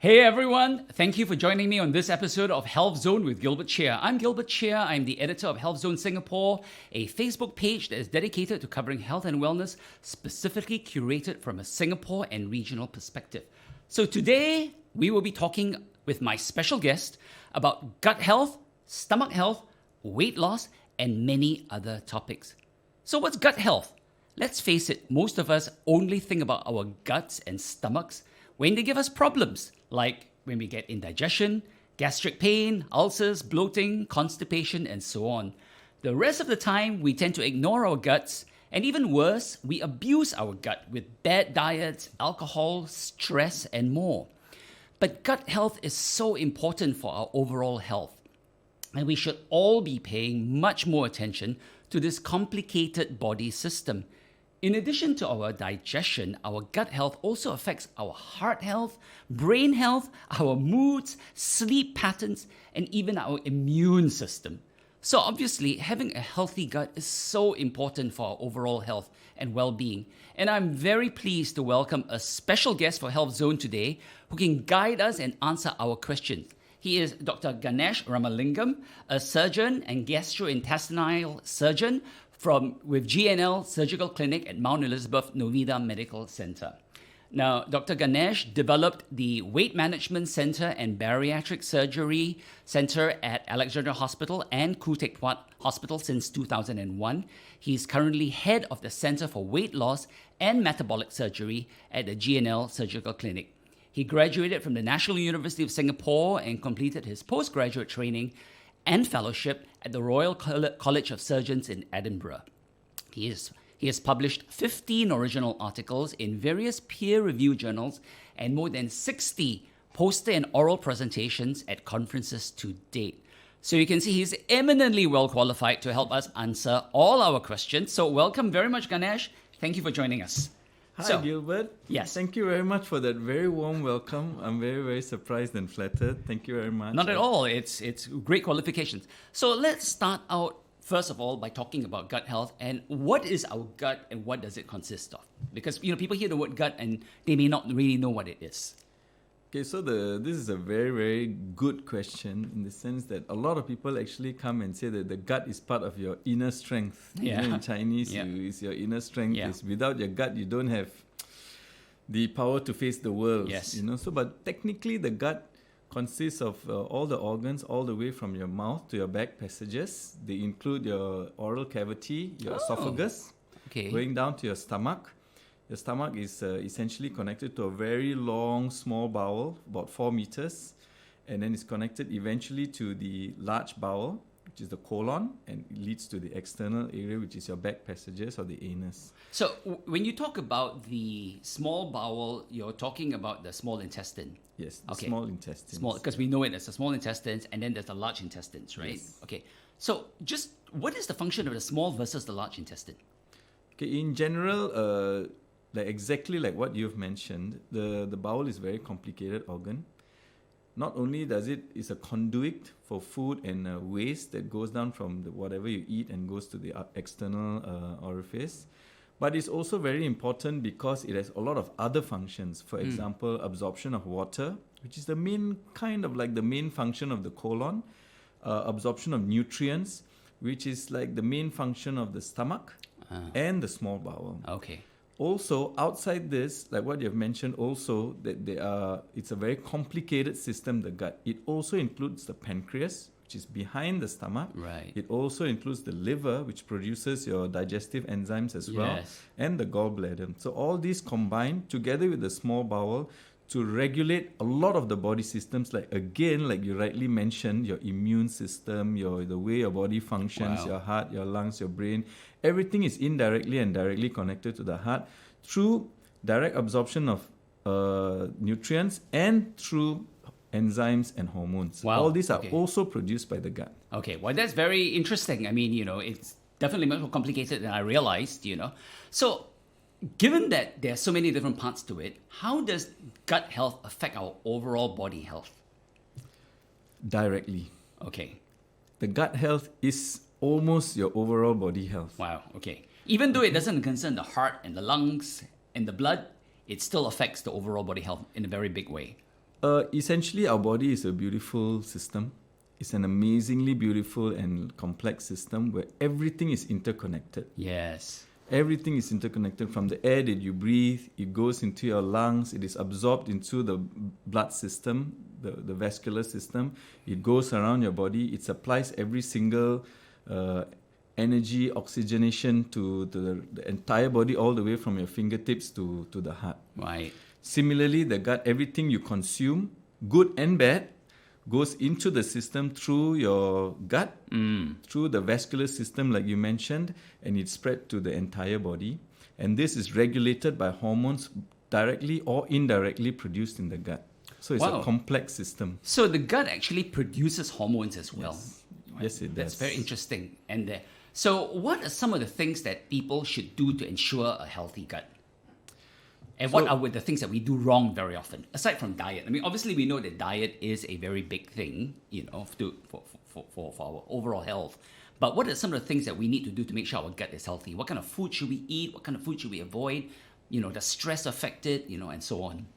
Hey everyone, thank you for joining me on this episode of Healthzone with Gilbert Cheah. I'm Gilbert Cheah, I'm the editor of Healthzone Singapore, a Facebook page that is dedicated to covering health and wellness, specifically curated from a Singapore and regional perspective. So today, we will be talking with my special guest about gut health, stomach health, weight loss, and many other topics. So what's gut health? Let's face it, most of us only think about our guts and stomachs when they give us problems, like when we get indigestion, gastric pain, ulcers, bloating, constipation, and so on. The rest of the time, we tend to ignore our guts, and even worse, we abuse our gut with bad diets, alcohol, stress, and more. But gut health is so important for our overall health, and we should all be paying much more attention to this complicated body system. In addition to our digestion, our gut health also affects our heart health, brain health, our moods, sleep patterns, and even our immune system. So obviously, having a healthy gut is so important for our overall health and well-being. And I'm very pleased to welcome a special guest for Health Zone today who can guide us and answer our questions. He is Dr. Ganesh Ramalingam, a surgeon and gastrointestinal surgeon with GNL Surgical Clinic at Mount Elizabeth Novida Medical Center. Now, Dr. Ganesh developed the Weight Management Center and Bariatric Surgery Center at Alexandra Hospital and Khoo Teck Puat Hospital since 2001. He is currently head of the Center for Weight Loss and Metabolic Surgery at the GNL Surgical Clinic. He graduated from the National University of Singapore and completed his postgraduate training and fellowship at the Royal College of Surgeons in Edinburgh. He has published 15 original articles in various peer-reviewed journals and more than 60 poster and oral presentations at conferences to date. So you can see he's eminently well qualified to help us answer all our questions. So welcome very much, Ganesh. Thank you for joining us. Hi, Gilbert. Yes. Thank you very much for that very warm welcome. I'm very, very surprised and flattered. Thank you very much. Not at all. It's great qualifications. So let's start out, first of all, by talking about gut health and what is our gut and what does it consist of? Because people hear the word gut and they may not really know what it is. Okay, so this is a very, very good question in the sense that a lot of people actually come and say that the gut is part of your inner strength. Yeah. In Chinese, it's your inner strength. Yeah. Without your gut, you don't have the power to face the world. Yes. So, but technically, the gut consists of all the organs, all the way from your mouth to your back passages. They include your oral cavity, your esophagus, going down to your stomach. Your stomach is essentially connected to a very long, small bowel, about 4 meters, and then it's connected eventually to the large bowel, which is the colon, and it leads to the external area, which is your back passages or the anus. So when you talk about the small bowel, you're talking about the small intestine. Yes, the small intestine. Small, because we know it as the small intestines, and then there's the large intestines, right? Yes. Okay. So just what is the function of the small versus the large intestine? Okay, in general, exactly like what you've mentioned, the bowel is a very complicated organ. Not only is a conduit for food and waste that goes down from whatever you eat and goes to the external orifice, but it's also very important because it has a lot of other functions. For example, absorption of water, which is the main function of the colon, absorption of nutrients, which is like the main function of the stomach and the small bowel. Okay. Also, outside this, like what you've mentioned also, that it's a very complicated system, the gut. It also includes the pancreas, which is behind the stomach. Right. It also includes the liver, which produces your digestive enzymes as well, and the gallbladder. So all these combine together with the small bowel to regulate a lot of the body systems, like you rightly mentioned, your immune system, the way your body functions, your heart, your lungs, your brain. Everything is indirectly and directly connected to the heart through direct absorption of nutrients and through enzymes and hormones. Wow. All these are also produced by the gut. Okay, well, that's very interesting. I mean, it's definitely much more complicated than I realized, So, given that there are so many different parts to it, how does gut health affect our overall body health? Directly. Okay. The gut health is almost your overall body health. Wow, okay. Even though it doesn't concern the heart and the lungs and the blood, it still affects the overall body health in a very big way. Essentially, our body is a beautiful system. It's an amazingly beautiful and complex system where everything is interconnected. Yes. Everything is interconnected from the air that you breathe. It goes into your lungs. It is absorbed into the blood system, the vascular system. It goes around your body. It supplies every single energy, oxygenation to the entire body, all the way from your fingertips to the heart. Right. Similarly, the gut, everything you consume, good and bad, goes into the system through your gut, through the vascular system like you mentioned, and it's spread to the entire body. And this is regulated by hormones directly or indirectly produced in the gut. So it's a complex system. So the gut actually produces hormones as well. Yes, yes it That's does. very interesting. And so what are some of the things that people should do to ensure a healthy gut? And what are the things that we do wrong very often, aside from diet? I mean, obviously we know that diet is a very big thing, for our overall health. But what are some of the things that we need to do to make sure our gut is healthy? What kind of food should we eat? What kind of food should we avoid? Does stress affect it? And so on.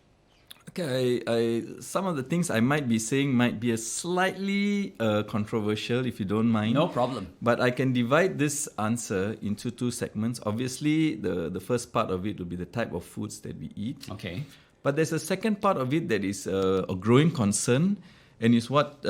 Okay, some of the things I might be saying might be a slightly controversial, if you don't mind. No problem. But I can divide this answer into two segments. Obviously, the first part of it will be the type of foods that we eat. Okay. But there's a second part of it that is a growing concern, and is what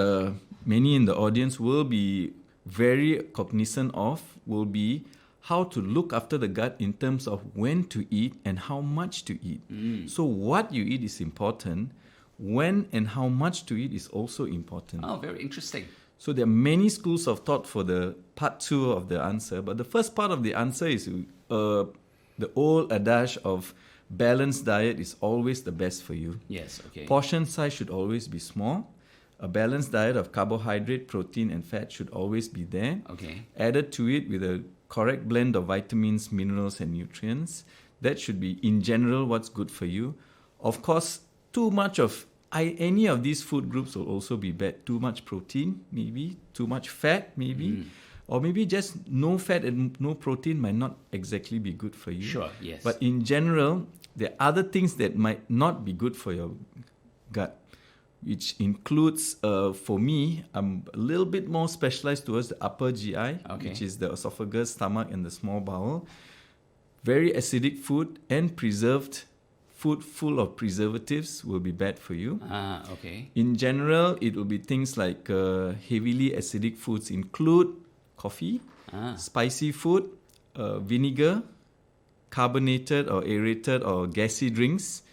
many in the audience will be very cognizant of, will be how to look after the gut in terms of when to eat and how much to eat. So what you eat is important. When and how much to eat is also important. Oh, very interesting. So there are many schools of thought for the part two of the answer. But the first part of the answer is the old adage of balanced diet is always the best for you. Yes, okay. Portion size should always be small. A balanced diet of carbohydrate, protein, and fat should always be there. Okay. Added to it with a correct blend of vitamins, minerals, and nutrients. That should be, in general, what's good for you. Of course, too much of any of these food groups will also be bad. Too much protein, maybe. Too much fat, maybe. Or maybe just no fat and no protein might not exactly be good for you. Sure, yes. But in general, there are other things that might not be good for your gut, which includes, for me, I'm a little bit more specialized towards the upper GI, which is the esophagus, stomach, and the small bowel. Very acidic food and preserved food full of preservatives will be bad for you. Okay. In general, it will be things like heavily acidic foods include coffee, spicy food, vinegar, carbonated or aerated or gassy drinks.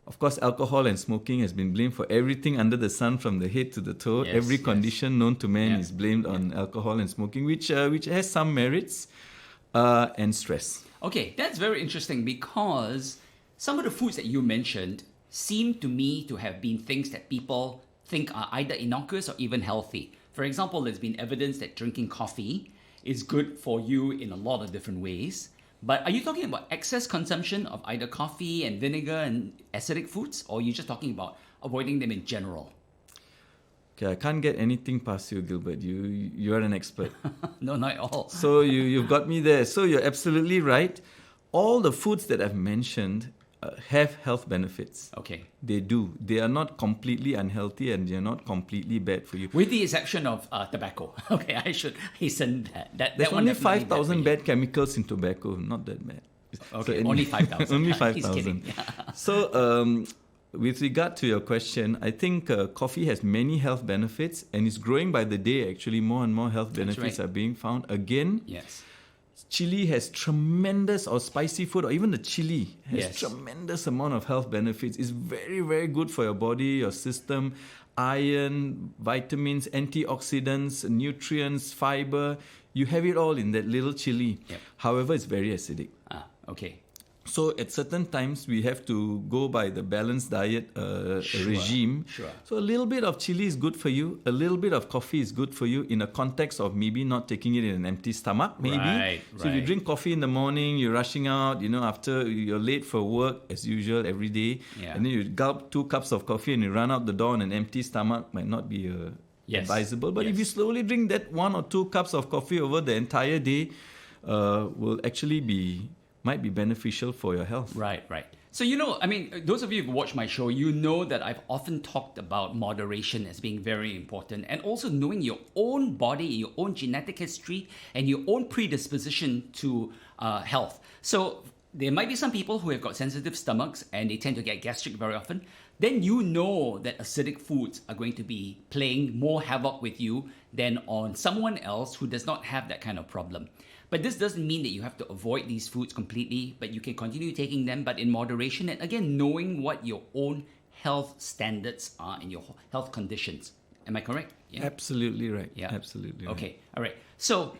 Of course, alcohol and smoking has been blamed for everything under the sun from the head to the toe. Yes, Every condition known to man is blamed on Yeah. alcohol and smoking, which has some merits, and stress. Okay, that's very interesting because some of the foods that you mentioned seem to me to have been things that people think are either innocuous or even healthy. For example, there's been evidence that drinking coffee is good for you in a lot of different ways. But are you talking about excess consumption of either coffee and vinegar and acidic foods, or are you just talking about avoiding them in general? Okay, I can't get anything past you, Gilbert. You are an expert. No, not at all. So you've got me there. So you're absolutely right. All the foods that I've mentioned have health benefits. Okay. They do. They are not completely unhealthy and they're not completely bad for you. With the exception of tobacco. Okay, I should hasten that. There's that one only definitely 5,000 bad bad chemicals in tobacco. Not that bad. Okay, So only 5,000. only He's 5,000. kidding. So with regard to your question, I think coffee has many health benefits and it's growing by the day. Actually, more and more health benefits are being found. Again, Yes. chili has tremendous, or spicy food, or even the chili has Yes. tremendous amount of health benefits. It's very, very good for your body, your system. Iron, vitamins, antioxidants, nutrients, fiber. You have it all in that little chili. Yep. However, it's very acidic. Okay. So at certain times, we have to go by the balanced diet regime. Sure. So a little bit of chili is good for you. A little bit of coffee is good for you in a context of maybe not taking it in an empty stomach, maybe. Right, So if you right. drink coffee in the morning, you're rushing out, after you're late for work, as usual, every day. Yeah. And then you gulp 2 cups of coffee and you run out the door on an empty stomach, might not be Yes. advisable. But if Yes. you slowly drink that 1 or 2 cups of coffee over the entire day, will actually be might be beneficial for your health. Right, right. So, you know, I mean, those of you who've watched my show, you know that I've often talked about moderation as being very important, and also knowing your own body, your own genetic history, and your own predisposition to health. So there might be some people who have got sensitive stomachs and they tend to get gastric very often. Then you know that acidic foods are going to be playing more havoc with you than on someone else who does not have that kind of problem. But this doesn't mean that you have to avoid these foods completely, but you can continue taking them, but in moderation. And again, knowing what your own health standards are and your health conditions. Am I correct? Yeah. Absolutely right. Yeah. Absolutely right. Okay. All right. So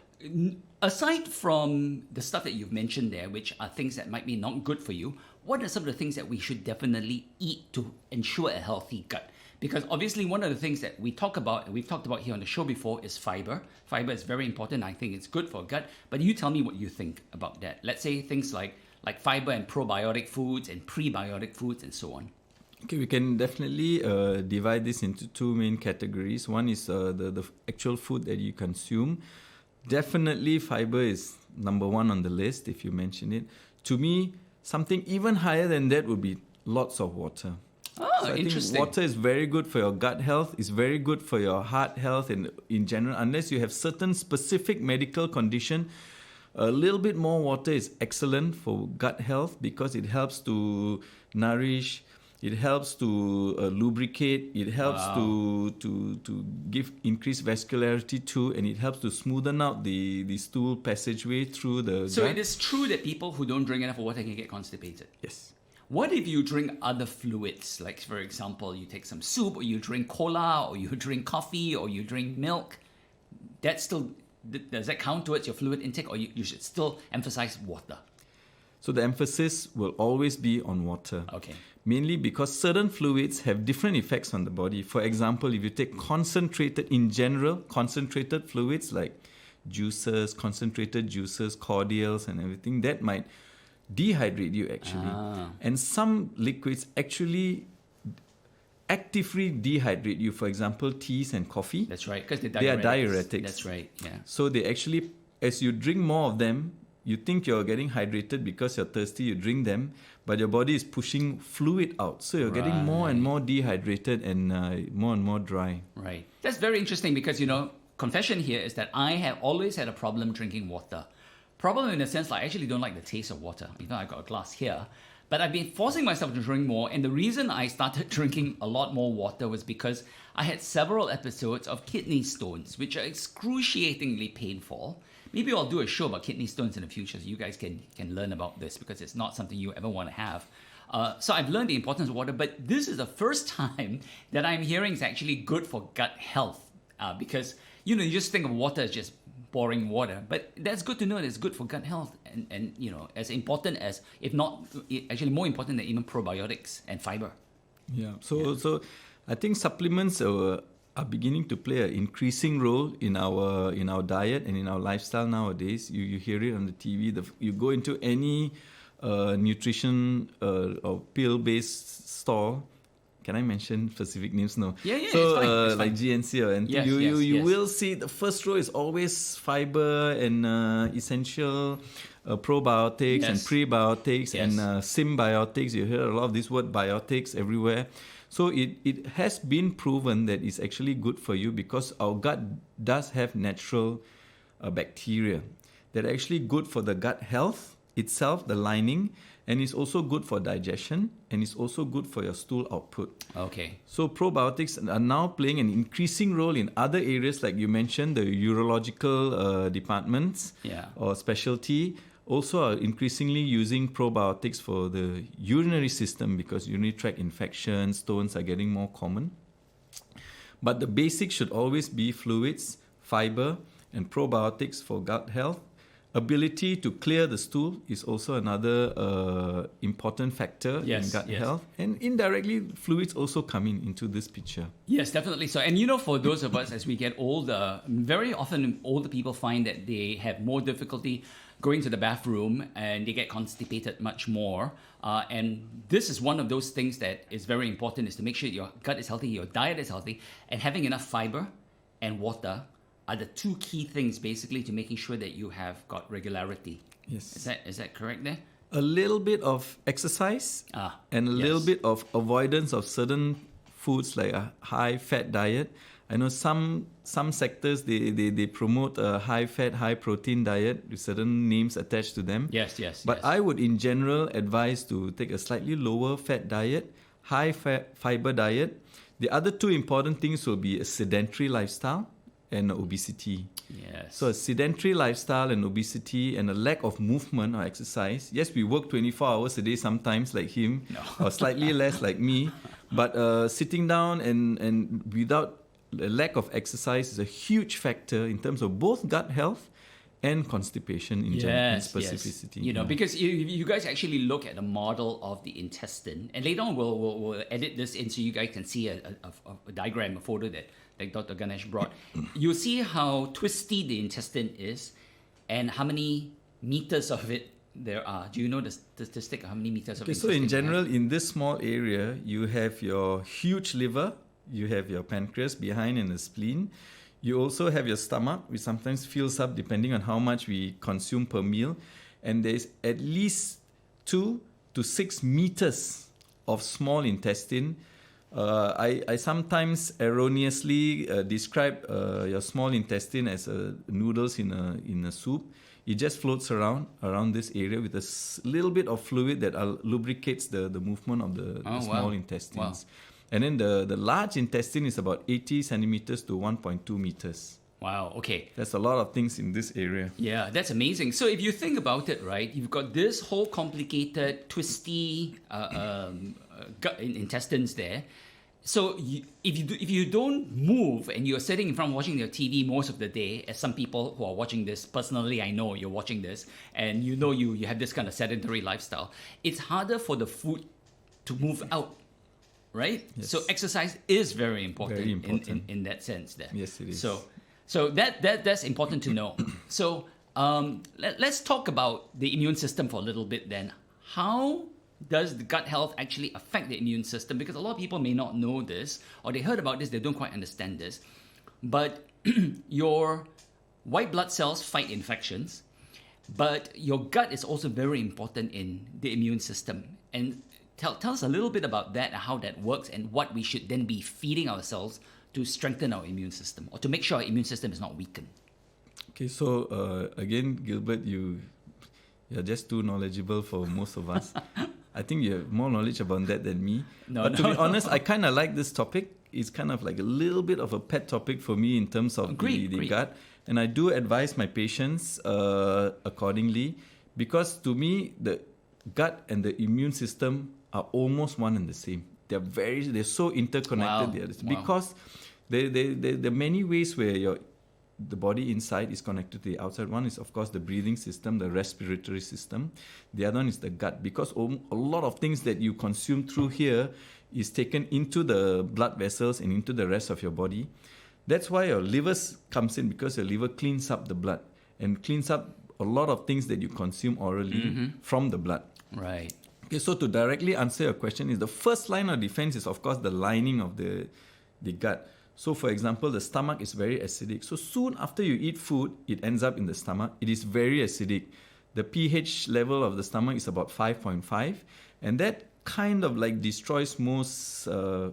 aside from the stuff that you've mentioned there, which are things that might be not good for you, what are some of the things that we should definitely eat to ensure a healthy gut? Because obviously one of the things that we talk about, and we've talked about here on the show before, is fiber. Fiber is very important. I think it's good for gut. But you tell me what you think about that. Let's say things like fiber and probiotic foods and prebiotic foods and so on. Okay, we can definitely divide this into two main categories. One is the actual food that you consume. Definitely fiber is number one on the list if you mention it. To me, something even higher than that would be lots of water. Oh, so I interesting. think water is very good for your gut health. It's very good for your heart health and in general. Unless you have certain specific medical condition, a little bit more water is excellent for gut health because it helps to nourish, it helps to lubricate, it helps to give increased vascularity too, and it helps to smoothen out the stool passageway through the So gut. it is true that people who don't drink enough water can get constipated. Yes. What if you drink other fluids? Like, for example, you take some soup, or you drink cola, or you drink coffee, or you drink milk. That still, does that count towards your fluid intake, or you should still emphasize water? So the emphasis will always be on water. Okay. Mainly because certain fluids have different effects on the body. For example, if you take concentrated fluids like juices, concentrated juices, cordials and everything, that might dehydrate you actually. And some liquids actually actively dehydrate you. For example, teas and coffee. That's right, because they are diuretics. That's right, yeah. So they actually, as you drink more of them, you think you're getting hydrated because you're thirsty, you drink them, but your body is pushing fluid out. So you're getting more and more dehydrated and more dry. Right. That's very interesting because, you know, confession here is that I have always had a problem drinking water. Problem in the sense, like, I actually don't like the taste of water. You know, I've got a glass here. But I've been forcing myself to drink more. And the reason I started drinking a lot more water was because I had several episodes of kidney stones, which are excruciatingly painful. Maybe I'll do a show about kidney stones in the future so you guys can learn about this because it's not something you ever want to have. So I've learned the importance of water, but this is the first time that I'm hearing it's actually good for gut health because, you know, you just think of water as just boring water, but that's good to know that it's good for gut health and you know, as important as, if not, actually more important than even probiotics and fiber. Yeah, so I think supplements are beginning to play an increasing role in our diet and in our lifestyle nowadays. You hear it on the TV. You go into any nutrition or pill-based store. Can I mention specific names? No. Yeah, so, it's fine. like GNC or NT, you will see the first row is always fiber and essential probiotics and prebiotics and symbiotics. You hear a lot of this word biotics everywhere. So it has been proven that it's actually good for you because our gut does have natural bacteria that are actually good for the gut health itself, the lining, and it's also good for digestion, and it's also good for your stool output. Okay. So probiotics are now playing an increasing role in other areas, like you mentioned, the urological departments or specialty. Also are increasingly using probiotics for the urinary system because urinary tract infections, stones are getting more common. But the basics should always be fluids, fiber, and probiotics for gut health. Ability to clear the stool is also another important factor in gut health. And indirectly, fluids also come into this picture. Yes, definitely. So, and you know, for those of us as we get older, very often older people find that they have more difficulty going to the bathroom and they get constipated much more. And this is one of those things that is very important, is to make sure your gut is healthy, your diet is healthy, and having enough fiber and water are the two key things basically to making sure that you have got regularity. Yes. Is that correct there? A little bit of exercise and a little bit of avoidance of certain foods like a high-fat diet. I know some sectors, they promote a high-fat, high-protein diet with certain names attached to them. Yes, yes. But I would, in general, advise to take a slightly lower-fat diet, high-fat fiber diet. The other two important things will be a sedentary lifestyle and obesity. Yes. So a sedentary lifestyle and obesity and a lack of movement or exercise. Yes, we work 24 hours a day sometimes like him, or slightly less like me. But sitting down and without a lack of exercise is a huge factor in terms of both gut health and constipation in specificity. You know, because you guys actually look at a model of the intestine, and later on we'll edit this in so you guys can see a diagram, a photo that Dr. Ganesh brought. You'll see how twisty the intestine is and how many meters of it there are. Do you know the statistic of how many meters of intestine? So in general, in this small area, you have your huge liver, you have your pancreas behind and the spleen. You also have your stomach, which sometimes fills up depending on how much we consume per meal. And there's at least 2 to 6 meters of small intestine. I sometimes erroneously describe your small intestine as noodles in a soup. It just floats around this area with a little bit of fluid that lubricates the movement of the small intestines. Wow. And then the large intestine is about 80 centimeters to 1.2 meters. Wow, okay. That's a lot of things in this area. Yeah, that's amazing. So if you think about it, right, you've got this whole complicated, twisty gut intestines there. So if you don't move and you're sitting in front watching your TV most of the day, as some people who are watching this, personally I know you're watching this, and you know you have this kind of sedentary lifestyle, it's harder for the food to move out, right? Yes. So exercise is very important, in that sense there. Yes, it is. So that's important to know. So let's talk about the immune system for a little bit then. How does the gut health actually affect the immune system? Because a lot of people may not know this, or they heard about this, they don't quite understand this. But your white blood cells fight infections, but your gut is also very important in the immune system. And tell us a little bit about that and how that works and what we should then be feeding ourselves to strengthen our immune system or to make sure our immune system is not weakened. Okay, so again, Gilbert, you're just too knowledgeable for most of us. I think you have more knowledge about that than me. To be honest, I kind of like this topic. It's kind of like a little bit of a pet topic for me in terms of the gut. And I do advise my patients accordingly, because to me, the gut and the immune system are almost one and the same. They're so interconnected. Wow. Because there are many ways where the body inside is connected to the outside. One is, of course, the breathing system, the respiratory system. The other one is the gut, because a lot of things that you consume through here is taken into the blood vessels and into the rest of your body. That's why your liver comes in, because your liver cleans up the blood and cleans up a lot of things that you consume orally from the blood. Right. Okay, so to directly answer your question, is the first line of defense is, of course, the lining of the gut. So, for example, the stomach is very acidic. So soon after you eat food, it ends up in the stomach. It is very acidic. The pH level of the stomach is about 5.5. And that kind of like destroys most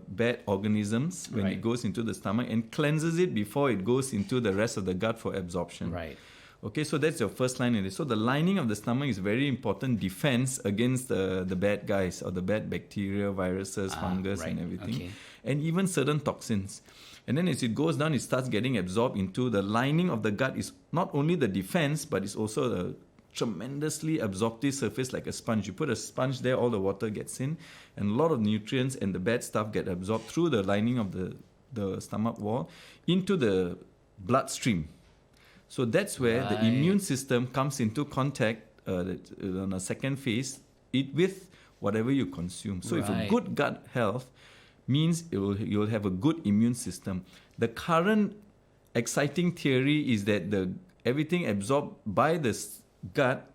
bad organisms when it goes into the stomach and cleanses it before it goes into the rest of the gut for absorption. Right. Okay, so that's your first line. So the lining of the stomach is very important defense against the bad guys or the bad bacteria, viruses, fungus and everything. Okay. And even certain toxins. And then as it goes down, it starts getting absorbed into the lining of the gut. Is not only the defense, but it's also a tremendously absorptive surface like a sponge. You put a sponge there, all the water gets in, and a lot of nutrients and the bad stuff get absorbed through the lining of the stomach wall into the bloodstream. So that's where the immune system comes into contact on a second phase with whatever you consume. So if a good gut health means you'll have a good immune system. The current exciting theory is that everything absorbed by the gut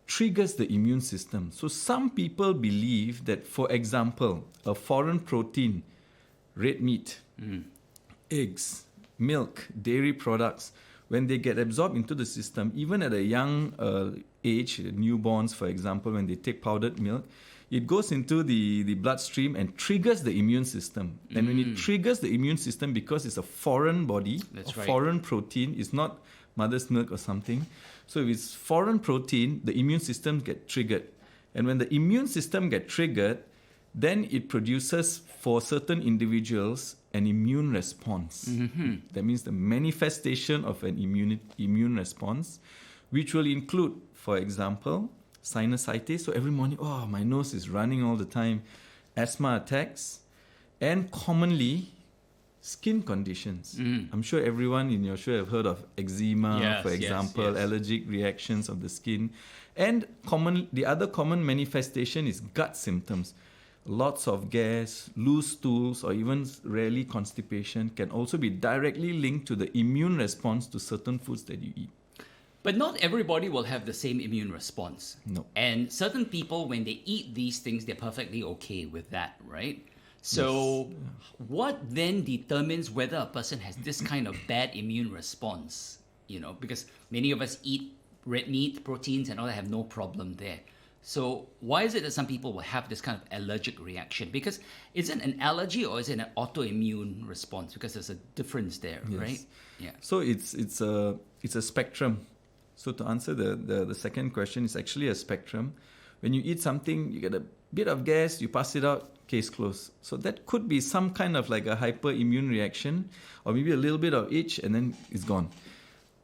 triggers the immune system. So some people believe that, for example, a foreign protein, red meat, eggs, milk, dairy products, when they get absorbed into the system, even at a young age, newborns, for example, when they take powdered milk, it goes into the bloodstream and triggers the immune system. And when it triggers the immune system, because it's a foreign body, foreign protein, it's not mother's milk or something. So if it's foreign protein, the immune system get triggered. And when the immune system get triggered, then it produces, for certain individuals, an immune response. That means the manifestation of an immune response, which will include, for example, sinusitis. So every morning, oh, my nose is running all the time. Asthma attacks, and commonly, skin conditions. I'm sure everyone in your show have heard of eczema, for example, allergic reactions of the skin. And the other common manifestation is gut symptoms. Lots of gas, loose stools, or even rarely constipation can also be directly linked to the immune response to certain foods that you eat. But not everybody will have the same immune response. No. And certain people, when they eat these things, they're perfectly okay with that, right? So what then determines whether a person has this kind of bad immune response? Because many of us eat red meat, proteins, and all that, have no problem there. So why is it that some people will have this kind of allergic reaction? Because is it an allergy or is it an autoimmune response? Because there's a difference there, right? Yeah. So it's a spectrum. So to answer the second question, it's actually a spectrum. When you eat something, you get a bit of gas, you pass it out, case closed. So that could be some kind of like a hyperimmune reaction, or maybe a little bit of itch and then it's gone.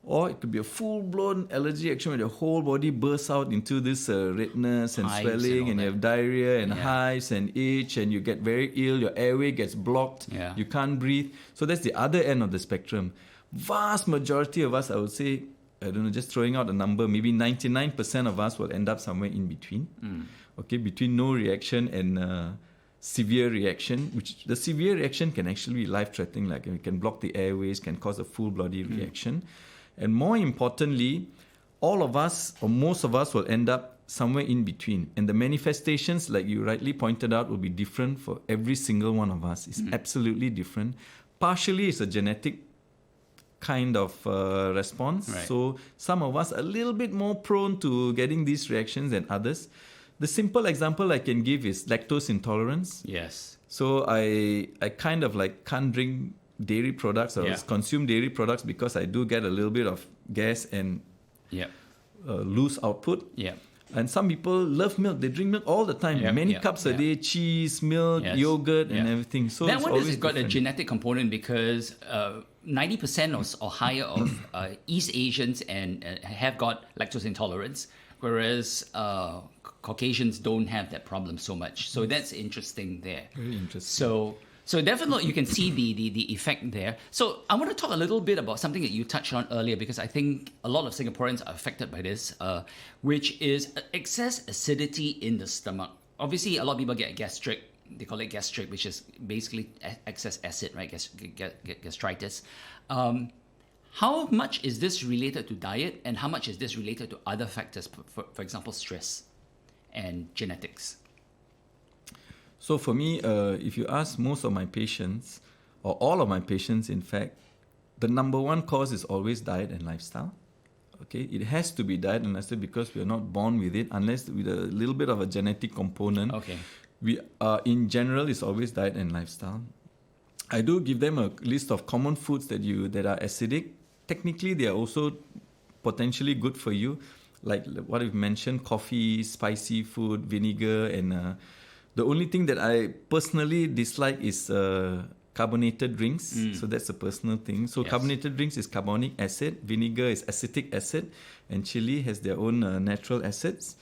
Or it could be a full-blown allergy reaction where the whole body bursts out into this redness and Hives swelling, and you have diarrhea and hives and itch, and you get very ill, your airway gets blocked, you can't breathe. So that's the other end of the spectrum. Vast majority of us, I would say, I don't know, just throwing out a number, maybe 99% of us will end up somewhere in between. Okay, between no reaction and severe reaction, which the severe reaction can actually be life-threatening, like it can block the airways, can cause a full-body reaction. And more importantly, all of us, or most of us, will end up somewhere in between. And the manifestations, like you rightly pointed out, will be different for every single one of us. It's absolutely different. Partially, it's a genetic kind of response. Right. So some of us are a little bit more prone to getting these reactions than others. The simple example I can give is lactose intolerance. Yes. So I kind of like can't drink dairy products or consume dairy products because I do get a little bit of gas and loose output. Yeah. And some people love milk. They drink milk all the time. Many cups a day, cheese, milk, yogurt, and everything. So that it's one always has got different. a genetic component because 90% or higher of East Asians and have got lactose intolerance, whereas Caucasians don't have that problem so much. So that's interesting there. Very interesting. So definitely you can see the effect there. So I want to talk a little bit about something that you touched on earlier, because I think a lot of Singaporeans are affected by this, which is excess acidity in the stomach. Obviously, a lot of people get gastric. They call it gastric, which is basically excess acid, right? Gastritis. How much is this related to diet, and how much is this related to other factors, for example, stress and genetics? So for me, if you ask most of my patients, or all of my patients in fact, the number one cause is always diet and lifestyle. Okay, it has to be diet and lifestyle because we are not born with it, unless with a little bit of a genetic component. Okay. We are, in general, it's always diet and lifestyle. I do give them a list of common foods that are acidic. Technically, they are also potentially good for you, like what I've mentioned: coffee, spicy food, vinegar, and the only thing that I personally dislike is carbonated drinks. So that's a personal thing. So carbonated drinks is carbonic acid, vinegar is acetic acid, and chili has their own natural acids.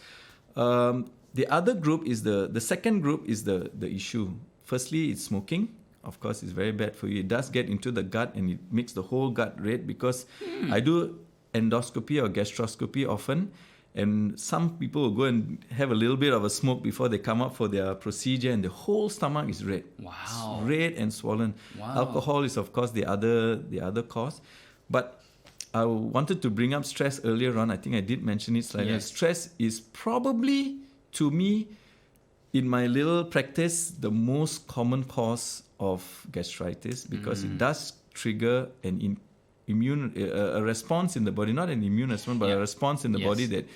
The other group is the second group is the issue. Firstly, it's smoking. Of course, it's very bad for you. It does get into the gut and it makes the whole gut red, because I do endoscopy or gastroscopy often. And some people will go and have a little bit of a smoke before they come up for their procedure, and the whole stomach is red. Wow. It's red and swollen. Wow. Alcohol is, of course, the other cause. But I wanted to bring up stress earlier on. I think I did mention it slightly. Yes. Stress is probably, to me, in my little practice, the most common cause of gastritis, because it does trigger an a response in the body, not an immune response, but a response in the body that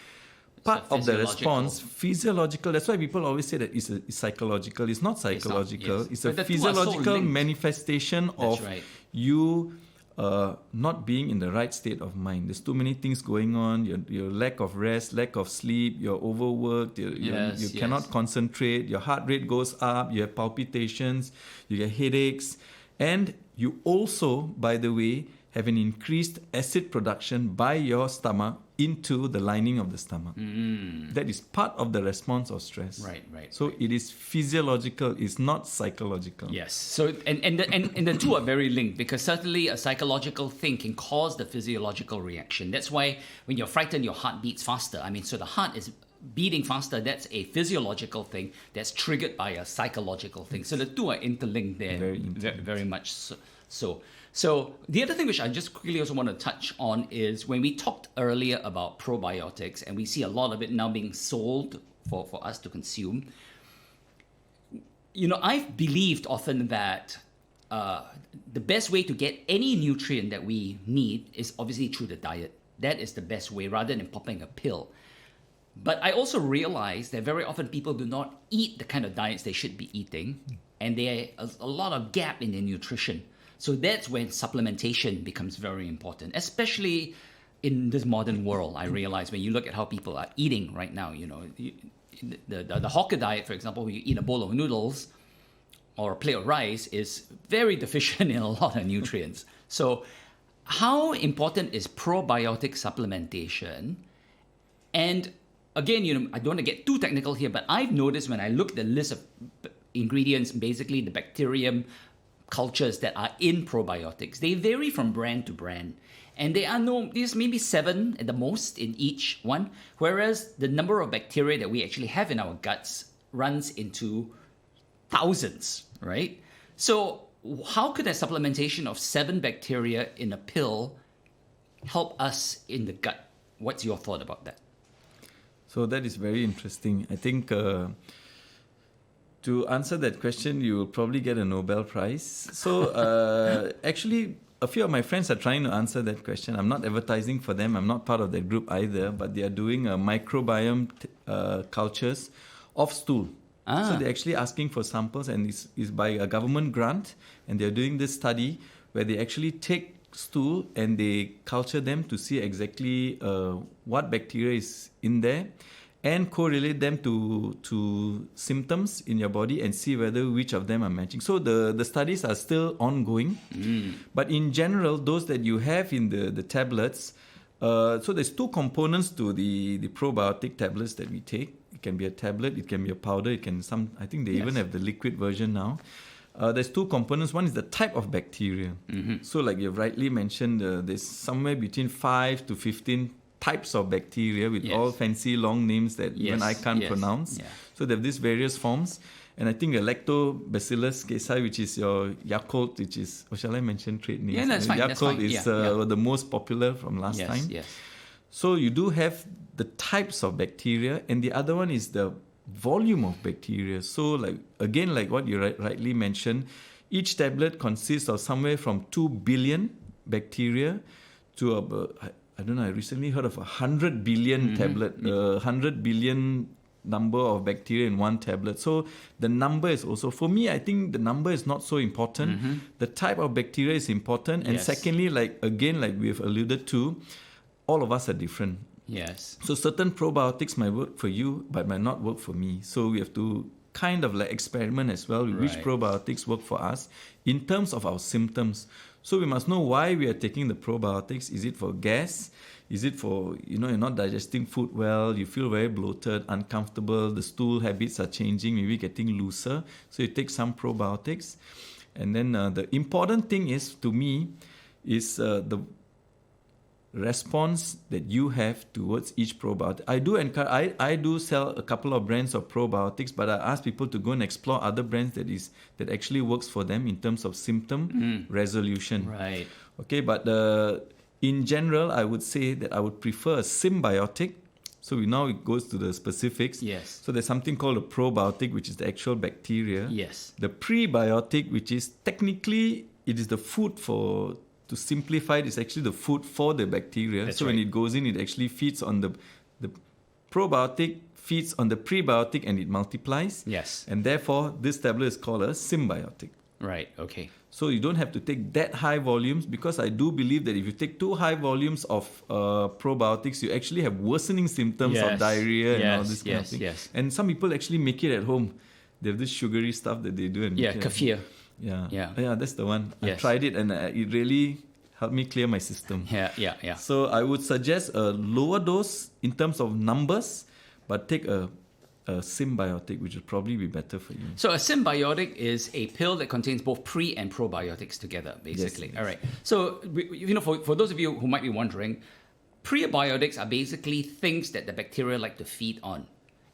part of the response, physiological. That's why people always say that it's psychological. It's not psychological. It's a physiological manifestation of you not being in the right state of mind. There's too many things going on. Your lack of rest, lack of sleep, you're overworked, you cannot concentrate, your heart rate goes up, you have palpitations, you get headaches, and you also, by the way, have an increased acid production by your stomach into the lining of the stomach. That is part of the response of stress. Right. So it is physiological, it's not psychological. Yes. So and the two are very linked, because certainly a psychological thing can cause the physiological reaction. That's why when you're frightened, your heart beats faster. I mean, so the heart is beating faster. That's a physiological thing that's triggered by a psychological thing. So the two are interlinked there. Very much so. So the other thing which I just quickly also want to touch on is when we talked earlier about probiotics, and we see a lot of it now being sold for us to consume. You know, I've believed often that the best way to get any nutrient that we need is obviously through the diet. That is the best way, rather than popping a pill. But I also realize that very often people do not eat the kind of diets they should be eating, and there is a lot of gap in their nutrition. So that's when supplementation becomes very important, especially in this modern world. I realize when you look at how people are eating right now, you know, the hawker diet, for example, where you eat a bowl of noodles or a plate of rice, is very deficient in a lot of nutrients. So how important is probiotic supplementation? And again, you know, I don't want to get too technical here, but I've noticed when I look at the list of ingredients, basically the bacterium cultures that are in probiotics, they vary from brand to brand. And there's maybe 7 at the most in each one, whereas the number of bacteria that we actually have in our guts runs into thousands, right? So how could a supplementation of 7 bacteria in a pill help us in the gut? What's your thought about that? So that is very interesting. I think to answer that question, you will probably get a Nobel Prize. So actually, a few of my friends are trying to answer that question. I'm not advertising for them. I'm not part of that group either, but they are doing microbiome cultures of stool. So they're actually asking for samples, and it's by a government grant, and they're doing this study where they actually take stool and they culture them to see exactly what bacteria is in there, and correlate them to symptoms in your body and see whether which of them are matching. So the studies are still ongoing. But in general, those that you have in the tablets, so there's 2 components to the probiotic tablets that we take. It can be a tablet, it can be a powder, I think they even have the liquid version now. There's 2 components. One is the type of bacteria. So like you've rightly mentioned, there's somewhere between 5 to 15 types of bacteria with all fancy long names that even I can't pronounce. So they have these various forms. And I think a Lactobacillus casei, which is your Yakult, which is, shall I mention trade names? Yeah, that's fine. Yakult is the most popular from last time. So you do have the types of bacteria, and the other one is the volume of bacteria. So like what you rightly mentioned, each tablet consists of somewhere from 2 billion bacteria to I don't know, I recently heard of 100 billion tablet, 100 billion number of bacteria in one tablet. So the number is also, for me, I think the number is not so important. The type of bacteria is important. And secondly, like we've alluded to, all of us are different. So certain probiotics might work for you, but might not work for me. So we have to kind of like experiment as well with which probiotics work for us in terms of our symptoms. So we must know why we are taking the probiotics. Is it for gas? Is it for, you're not digesting food well, you feel very bloated, uncomfortable, the stool habits are changing, maybe getting looser. So you take some probiotics. And then the important thing is, to me, is the response that you have towards each probiotic. I do sell a couple of brands of probiotics, but I ask people to go and explore other brands that actually works for them in terms of symptom resolution. Okay, but in general, I would say that I would prefer a symbiotic. So now it goes to the specifics. So there's something called a probiotic, which is the actual bacteria. The prebiotic, which is technically, it is the food for to simplify it, it's actually the food for the bacteria. That's so when right. it goes in, it actually feeds on the probiotic, feeds on the prebiotic, and it multiplies. Yes. And therefore, this tablet is called a symbiotic. Right. Okay. So you don't have to take that high volumes, because I do believe that if you take too high volumes of probiotics, you actually have worsening symptoms of Yes. diarrhea and all Yes, this kind of yes, thing. yes. And some people actually make it at home. They have this sugary stuff that they do. And Yeah. make it at Kefir. home. Yeah. Yeah. Yeah, that's the one. I Yes. tried it and it really helped me clear my system. Yeah. Yeah. Yeah. So I would suggest a lower dose in terms of numbers, but take a symbiotic, which would probably be better for you. So a symbiotic is a pill that contains both pre and probiotics together, basically. Yes. All right. So, for those of you who might be wondering, prebiotics are basically things that the bacteria like to feed on.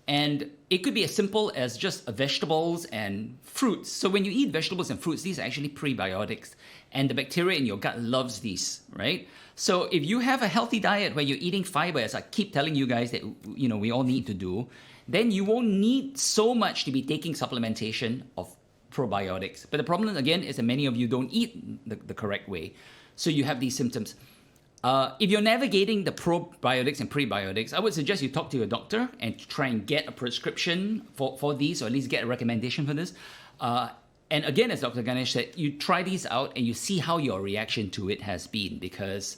And it could be as simple as just vegetables and fruits. So when you eat vegetables and fruits, these are actually prebiotics. And the bacteria in your gut loves these, right? So if you have a healthy diet where you're eating fiber, as I keep telling you guys that we all need to do, then you won't need so much to be taking supplementation of probiotics. But the problem, again, is that many of you don't eat the correct way. So you have these symptoms. If you're navigating the probiotics and prebiotics, I would suggest you talk to your doctor and try and get a prescription for these, or at least get a recommendation for this. And again, as Dr. Ganesh said, you try these out and you see how your reaction to it has been, because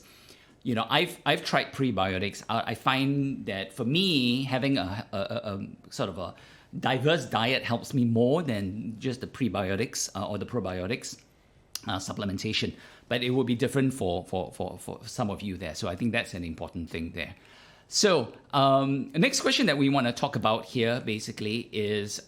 I've tried prebiotics. I find that for me, having a sort of a diverse diet helps me more than just the prebiotics or the probiotics supplementation. But it will be different for some of you there. So I think that's an important thing there. So the next question that we want to talk about here basically is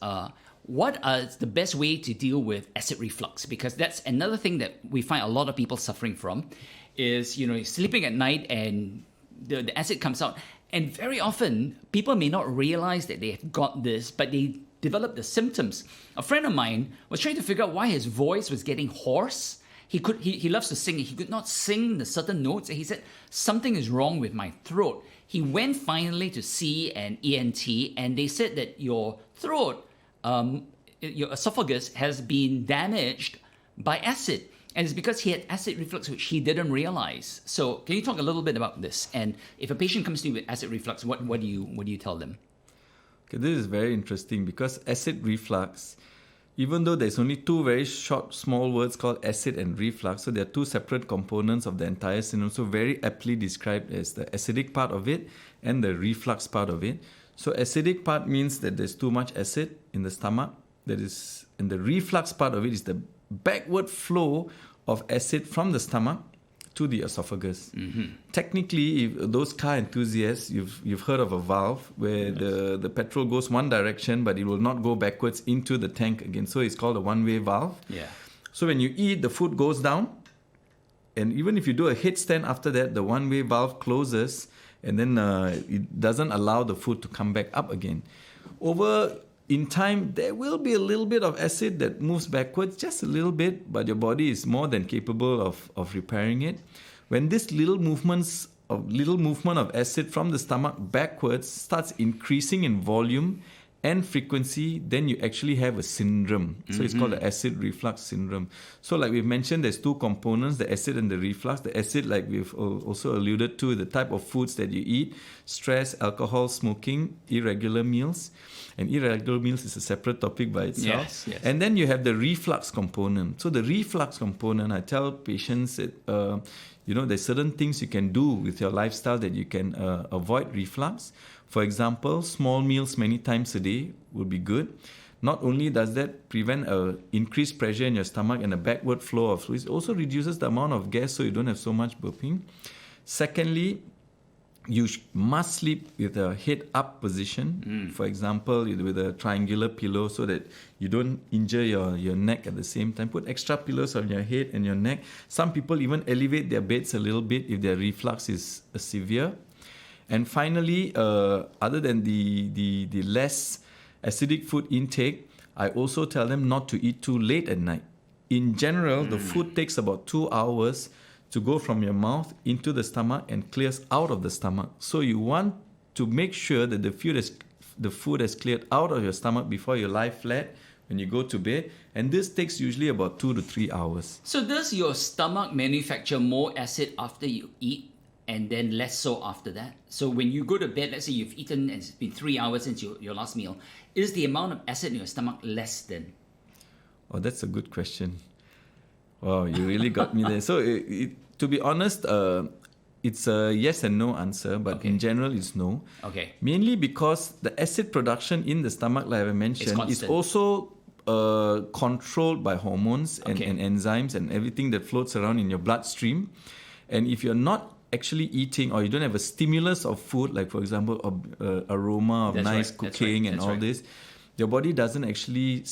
what is the best way to deal with acid reflux? Because that's another thing that we find a lot of people suffering from is, you're sleeping at night and the acid comes out. And very often, people may not realize that they have got this, but they develop the symptoms. A friend of mine was trying to figure out why his voice was getting hoarse. He loves to sing. He could not sing the certain notes. And he said, something is wrong with my throat. He went finally to see an ENT, and they said that your throat, your esophagus has been damaged by acid. And it's because he had acid reflux, which he didn't realize. So can you talk a little bit about this? And if a patient comes to you with acid reflux, what do you tell them? Okay, this is very interesting, because acid reflux, even though there's only two very short, small words called acid and reflux, so there are two separate components of the entire syndrome, so very aptly described as the acidic part of it and the reflux part of it. So acidic part means that there's too much acid in the stomach, and the reflux part of it is the backward flow of acid from the stomach to the esophagus. Mm-hmm. Technically, if those car enthusiasts, you've heard of a valve where the petrol goes one direction, but it will not go backwards into the tank again. So it's called a one-way valve. Yeah. So when you eat, the food goes down, and even if you do a headstand after that, the one-way valve closes, and then it doesn't allow the food to come back up again. In time, there will be a little bit of acid that moves backwards, just a little bit, but your body is more than capable of repairing it. When this little movement of acid from the stomach backwards starts increasing in volume and frequency, then you actually have a syndrome. So it's called the acid reflux syndrome. So like we've mentioned, there's two components, the acid and the reflux. The acid, like we've also alluded to, the type of foods that you eat, stress, alcohol, smoking, irregular meals. And irregular meals is a separate topic by itself. Yes. And then you have the reflux component. So the reflux component, I tell patients that, there's certain things you can do with your lifestyle that you can avoid reflux. For example, small meals many times a day would be good. Not only does that prevent increased pressure in your stomach and a backward flow of fluids, it also reduces the amount of gas so you don't have so much burping. Secondly, you must sleep with a head up position. For example, with a triangular pillow so that you don't injure your neck at the same time. Put extra pillows on your head and your neck. Some people even elevate their beds a little bit if their reflux is severe. And finally, other than the less acidic food intake, I also tell them not to eat too late at night. In general, the food takes about 2 hours to go from your mouth into the stomach and clears out of the stomach. So you want to make sure that the food has cleared out of your stomach before you lie flat when you go to bed. And this takes usually about 2 to 3 hours. So does your stomach manufacture more acid after you eat and then less so after that? So when you go to bed, let's say you've eaten and it's been 3 hours since your last meal, is the amount of acid in your stomach less then? Oh, that's a good question. Wow, you really got me there. So to be honest, it's a yes and no answer, but in general, it's no. Okay. Mainly because the acid production in the stomach, like I mentioned, is also controlled by hormones and enzymes and everything that floats around in your bloodstream. And if you're not actually eating, or you don't have a stimulus of food, like for example, aroma of nice cooking and all this, your body doesn't actually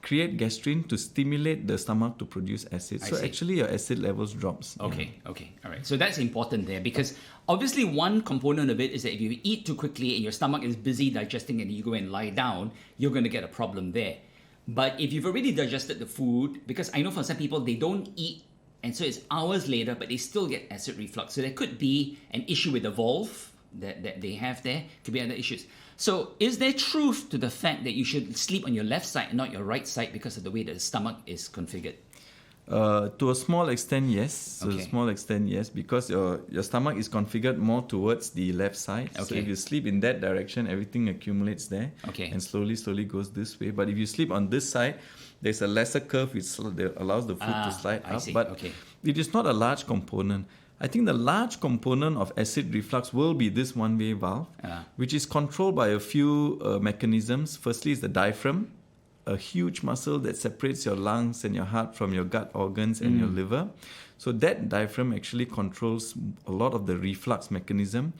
create gastrin to stimulate the stomach to produce acid. So actually your acid levels drops. Okay, all right. So that's important there, because obviously one component of it is that if you eat too quickly and your stomach is busy digesting and you go and lie down, you're going to get a problem there. But if you've already digested the food, because I know for some people they don't eat and so it's hours later, but they still get acid reflux. So there could be an issue with the valve that they have there. Could be other issues. So is there truth to the fact that you should sleep on your left side and not your right side because of the way that the stomach is configured? To a small extent, yes. To a small extent, yes, because your stomach is configured more towards the left side. So if you sleep in that direction, everything accumulates there and slowly goes this way. But if you sleep on this side, there's a lesser curve which allows the food to slide up. But it is not a large component. I think the large component of acid reflux will be this one-way valve, which is controlled by a few mechanisms. Firstly is the diaphragm, a huge muscle that separates your lungs and your heart from your gut organs and your liver. So that diaphragm actually controls a lot of the reflux mechanism.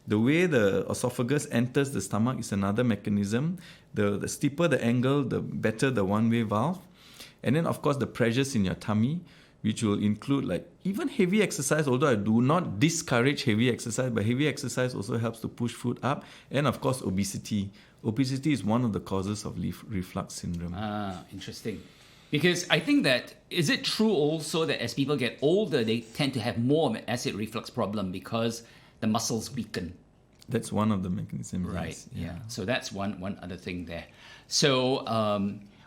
The way the esophagus enters the stomach is another mechanism. The steeper the angle, the better the one-way valve. And then, of course, the pressures in your tummy, which will include like even heavy exercise, although I do not discourage heavy exercise, but heavy exercise also helps to push food up. And of course, obesity. Obesity is one of the causes of reflux syndrome. Interesting. Because I think that, is it true also that as people get older, they tend to have more of an acid reflux problem because the muscles weaken? That's one of the mechanisms. Right, yes. yeah. So that's one other thing there. So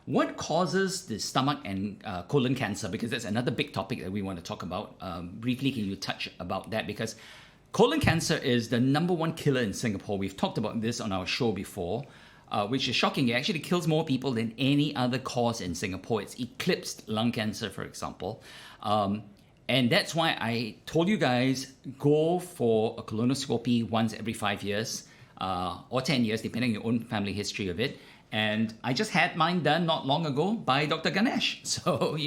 what causes the stomach and colon cancer? Because that's another big topic that we want to talk about. Briefly, can you touch about that? Because colon cancer is the number one killer in Singapore. We've talked about this on our show before, which is shocking. It actually kills more people than any other cause in Singapore. It's eclipsed lung cancer, for example. And that's why I told you guys, go for a colonoscopy once every 5 years or 10 years, depending on your own family history of it. And I just had mine done not long ago by Dr. Ganesh. So,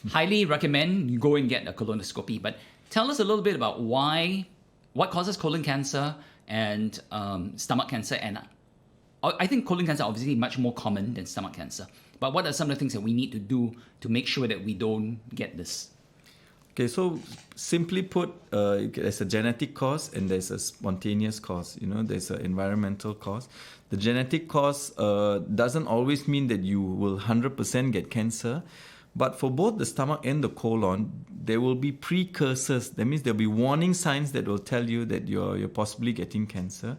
highly recommend you go and get a colonoscopy. But tell us a little bit about what causes colon cancer and stomach cancer. And I think colon cancer is obviously much more common than stomach cancer. But what are some of the things that we need to do to make sure that we don't get this? Okay, so simply put, there's a genetic cause and there's a spontaneous cause. There's an environmental cause. The genetic cause doesn't always mean that you will 100% get cancer. But for both the stomach and the colon, there will be precursors. That means there'll be warning signs that will tell you that you're possibly getting cancer.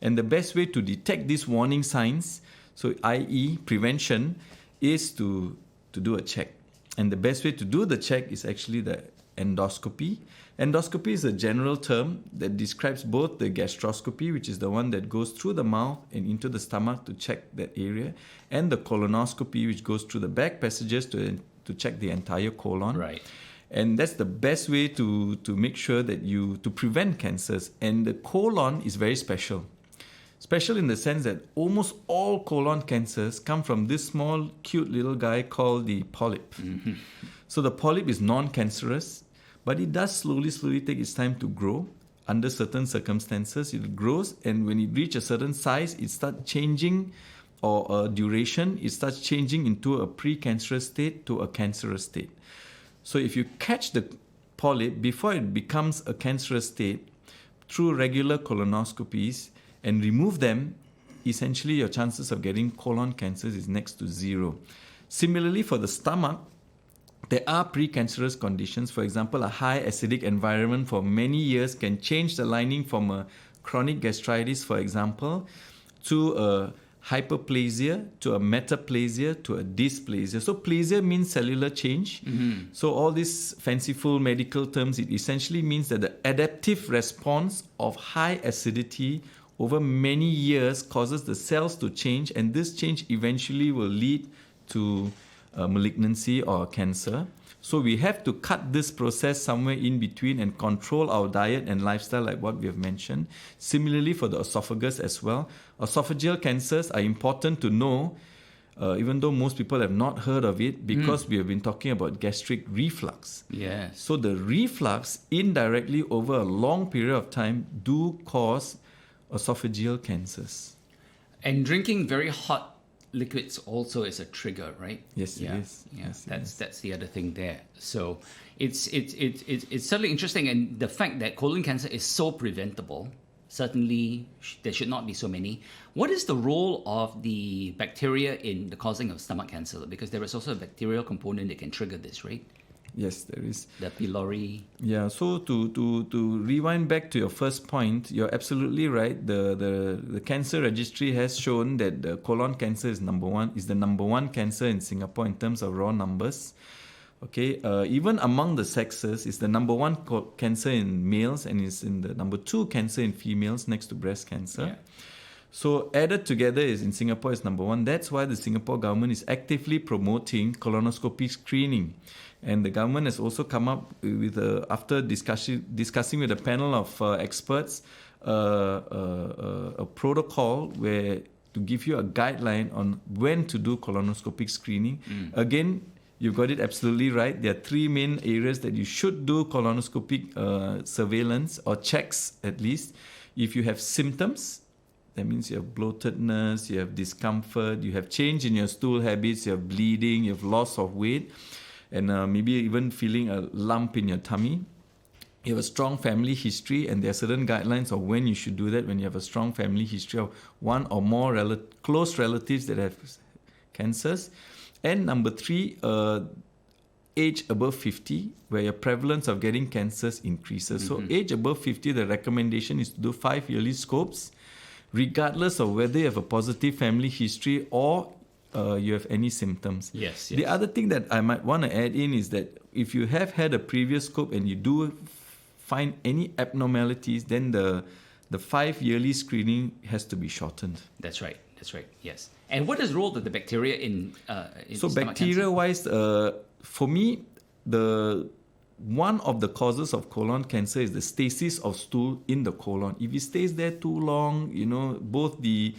And the best way to detect these warning signs, so i.e. prevention, is to do a check. And the best way to do the check is actually the endoscopy. Endoscopy is a general term that describes both the gastroscopy, which is the one that goes through the mouth and into the stomach to check that area, and the colonoscopy, which goes through the back passages to check the entire colon. Right. And that's the best way to make sure that to prevent cancers. And the colon is very special. Special in the sense that almost all colon cancers come from this small, cute little guy called the polyp. Mm-hmm. So the polyp is non-cancerous, but it does slowly take its time to grow. Under certain circumstances, it grows, and when it reaches a certain size, it starts changing, or a duration, it starts changing into a precancerous state to a cancerous state. So if you catch the polyp before it becomes a cancerous state through regular colonoscopies and remove them, essentially your chances of getting colon cancers is next to zero. Similarly, for the stomach, there are precancerous conditions. For example, a high acidic environment for many years can change the lining from a chronic gastritis, for example, to a hyperplasia to a metaplasia to a dysplasia. So plasia means cellular change. So all these fanciful medical terms, it essentially means that the adaptive response of high acidity over many years causes the cells to change, and this change eventually will lead to malignancy or cancer. So we have to cut this process somewhere in between and control our diet and lifestyle like what we have mentioned. Similarly for the esophagus as well. Esophageal cancers are important to know, even though most people have not heard of it, because we have been talking about gastric reflux. Yes. So the reflux indirectly over a long period of time do cause esophageal cancers. And drinking very hot liquids also is a trigger, right? Yes, yeah. it is. Yeah, Yes, that's the other thing there. So it's certainly interesting, and the fact that colon cancer is so preventable. Certainly, there should not be so many. What is the role of the bacteria in the causing of stomach cancer? Because there is also a bacterial component that can trigger this, right? Yes, there is. The pylori. Yeah, so to rewind back to your first point, you're absolutely right. The cancer registry has shown that the colon cancer is the number one cancer in Singapore in terms of raw numbers. Okay, even among the sexes, it's the number one cancer in males and is in the number two cancer in females next to breast cancer. Yeah. So added together is in Singapore is number one. That's why the Singapore government is actively promoting colonoscopy screening. And the government has also come up with, after discussing with a panel of experts, a protocol where to give you a guideline on when to do colonoscopic screening. Again, you've got it absolutely right. There are three main areas that you should do colonoscopic surveillance or checks at least. If you have symptoms, that means you have bloatedness, you have discomfort, you have change in your stool habits, you have bleeding, you have loss of weight, and maybe even feeling a lump in your tummy. You have a strong family history, and there are certain guidelines of when you should do that when you have a strong family history of one or more close relatives that have cancers. And number three, age above 50, where your prevalence of getting cancers increases. So age above 50, the recommendation is to do 5 yearly scopes, regardless of whether you have a positive family history or you have any symptoms. Yes. The other thing that I might want to add in is that if you have had a previous scope and you do find any abnormalities, then the 5 yearly screening has to be shortened. That's right. Yes. And what is the role of the bacteria in so stomach bacteria-wise, for me, one of the causes of colon cancer is the stasis of stool in the colon. If it stays there too long, both the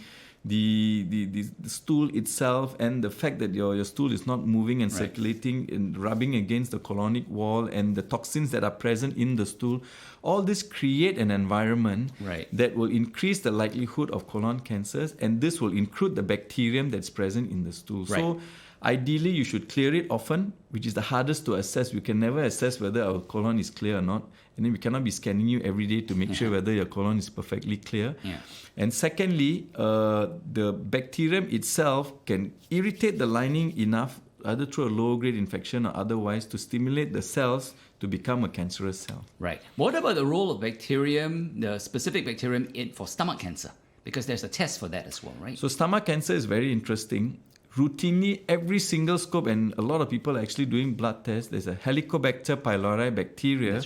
stool itself and the fact that your stool is not moving and circulating and rubbing against the colonic wall and the toxins that are present in the stool, all this create an environment that will increase the likelihood of colon cancers, and this will include the bacterium that's present in the stool. So ideally, you should clear it often, which is the hardest to assess. We can never assess whether our colon is clear or not. And then we cannot be scanning you every day to make sure whether your colon is perfectly clear. Yeah. And secondly, the bacterium itself can irritate the lining enough, either through a low-grade infection or otherwise, to stimulate the cells to become a cancerous cell. Right. What about the role of bacterium, the specific bacterium for stomach cancer? Because there's a test for that as well, right? So stomach cancer is very interesting. Routinely, every single scope, and a lot of people are actually doing blood tests, there's a Helicobacter pylori bacteria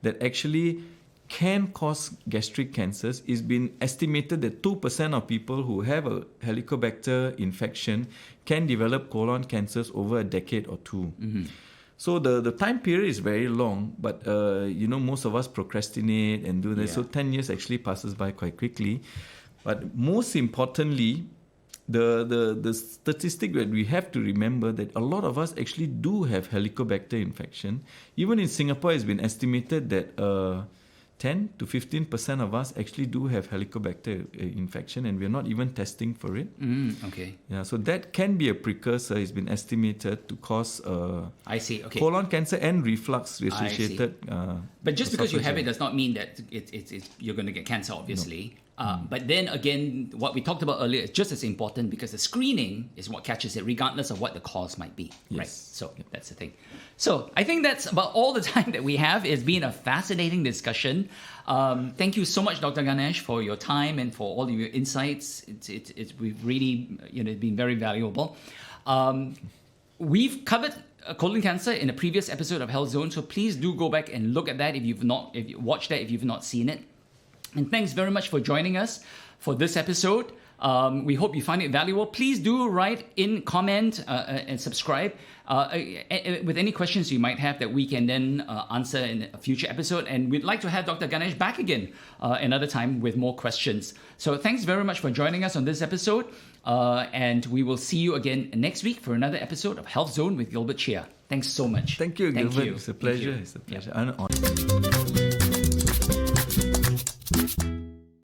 that actually can cause gastric cancers. It's been estimated that 2% of people who have a Helicobacter infection can develop colon cancers over a decade or two. So the time period is very long, but most of us procrastinate and do that. So 10 years actually passes by quite quickly. But most importantly, the statistic that we have to remember that a lot of us actually do have Helicobacter infection. Even in Singapore, it's been estimated that 10 to 15% of us actually do have Helicobacter infection, and we're not even testing for it. Okay. Yeah, so that can be a precursor. It's been estimated to cause I see. Okay. colon cancer and reflux associated. But just because you have it does not mean that you're going to get cancer, obviously. But then again, what we talked about earlier is just as important because the screening is what catches it, regardless of what the cause might be. Yes. Right. So that's the thing. So I think that's about all the time that we have. It's been a fascinating discussion. Thank you so much, Dr. Ganesh, for your time and for all of your insights. We've really been very valuable. We've covered colon cancer in a previous episode of Healthzone, so please do go back and look at that if you watched that if you've not seen it. And thanks very much for joining us for this episode. We hope you find it valuable. Please do write in, comment, and subscribe with any questions you might have that we can then answer in a future episode. And we'd like to have Dr. Ganesh back again another time with more questions. So thanks very much for joining us on this episode. And we will see you again next week for another episode of Health Zone with Gilbert Cheah. Thanks so much. Thank you, Gilbert. It's a pleasure. It's a pleasure.